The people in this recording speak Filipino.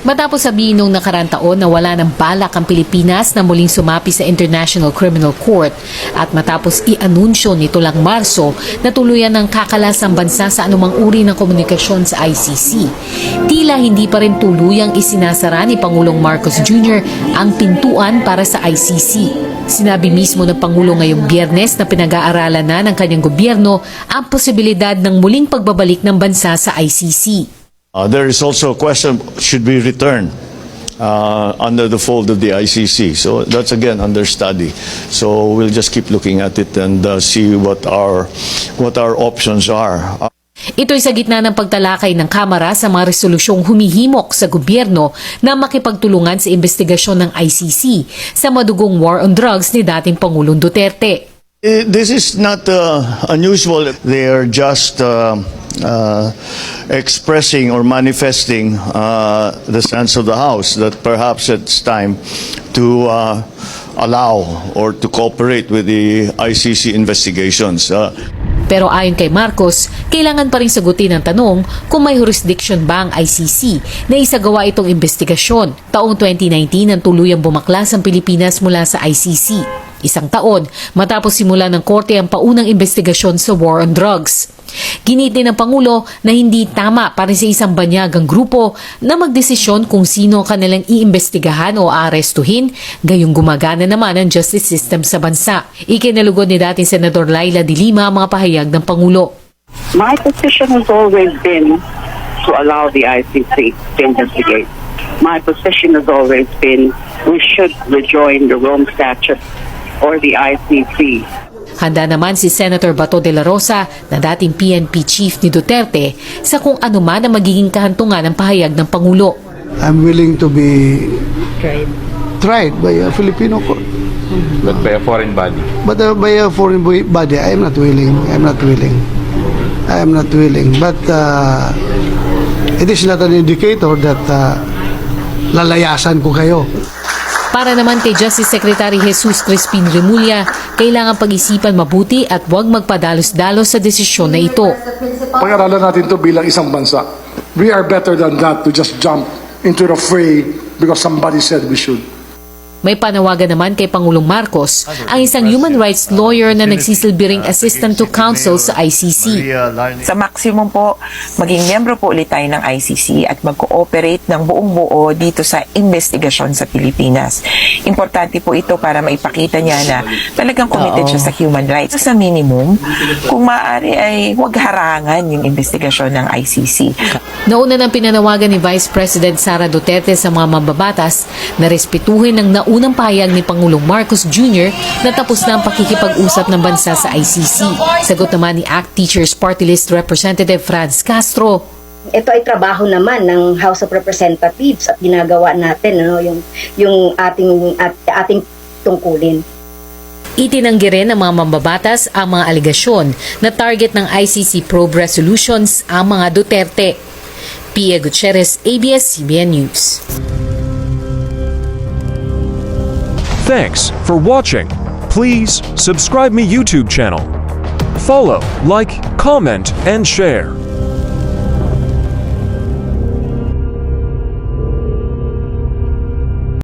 Matapos sabihin noong nakaraang taon na wala ng balak ang Pilipinas na muling sumapi sa International Criminal Court at matapos i-anunsyo nito lang Marso na tuluyan ng kakalas ang bansa sa anumang uri ng komunikasyon sa ICC, tila hindi pa rin tuluyang isinasara ni Pangulong Marcos Jr. ang pintuan para sa ICC. Sinabi mismo ng Pangulo ngayong Biyernes na pinag-aaralan na ng kanyang gobyerno ang posibilidad ng muling pagbabalik ng bansa sa ICC. There is also a question, should we return under the fold of the ICC? So that's again under study. So we'll just keep looking at it and see what our options are. Ito'y sa gitna ng pagtalakay ng Kamara sa mga resolusyong humihimok sa gobyerno na makipagtulungan sa investigasyon ng ICC sa madugong war on drugs ni dating Pangulong Duterte. This is not unusual. They are just expressing or manifesting the sense of the House that perhaps it's time to allow or to cooperate with the ICC investigations. Pero ayon kay Marcos, kailangan pa rin sagutin ang tanong kung may jurisdiction ba ang ICC na isagawa itong investigasyon. Taong 2019 ang tuluyang bumaklas ang Pilipinas mula sa ICC. Isang taon matapos simula ng korte ang paunang investigasyon sa war on drugs. Ginit din ng Pangulo na hindi tama para sa isang banyagang grupo na magdesisyon kung sino kanilang iimbestigahan o aarestuhin, gayong gumagana naman ang justice system sa bansa. Ikinalugod ni dating Senador Laila de Lima ang mga pahayag ng Pangulo. My position has always been to allow the ICC to investigate. My position has always been we should rejoin the Rome Statute or the ICC. Handa naman si Senator Bato de la Rosa na dating PNP chief ni Duterte sa kung ano man ang magiging kahantungan ng pahayag ng Pangulo. I'm willing to be tried by a Filipino court. But by a foreign body. But by a foreign body, I am not willing. But it is not an indicator that lalayasan ko kayo. Para naman kay Justice Secretary Jesus Crispin Remulla, kailangan pag-isipan mabuti at huwag magpadalos-dalos sa desisyon na ito. Pag-aralan natin ito bilang isang bansa. We are better than that to just jump into the fray because somebody said we should. May panawagan naman kay Pangulong Marcos, ang isang human rights lawyer na nagsisilbi ring assistant to counsel sa ICC. Sa maximum po, maging miyembro po ulit tayo ng ICC at mag-cooperate ng buong buo dito sa investigasyon sa Pilipinas. Importante po ito para maipakita niya na talagang committed siya sa human rights. Sa minimum, kung maaari ay huwag harangan yung investigasyon ng ICC. Nauna nang pinanawagan ni Vice President Sara Duterte sa mga mambabatas na respetuhin ng unang pahayag ni Pangulong Marcos Jr. na tapos na ang pakikipag-usap ng bansa sa ICC. Sagot naman ni ACT Teachers Party List Representative Franz Castro. Ito ay trabaho naman ng House of Representatives at ginagawa natin yung ating tungkulin. Itinanggi rin ng mga mambabatas ang mga alegasyon na target ng ICC probe resolutions ang mga Duterte. Pia Gutierrez, ABS-CBN News. Thanks for watching. Please subscribe me YouTube channel. Follow, like, comment, and share.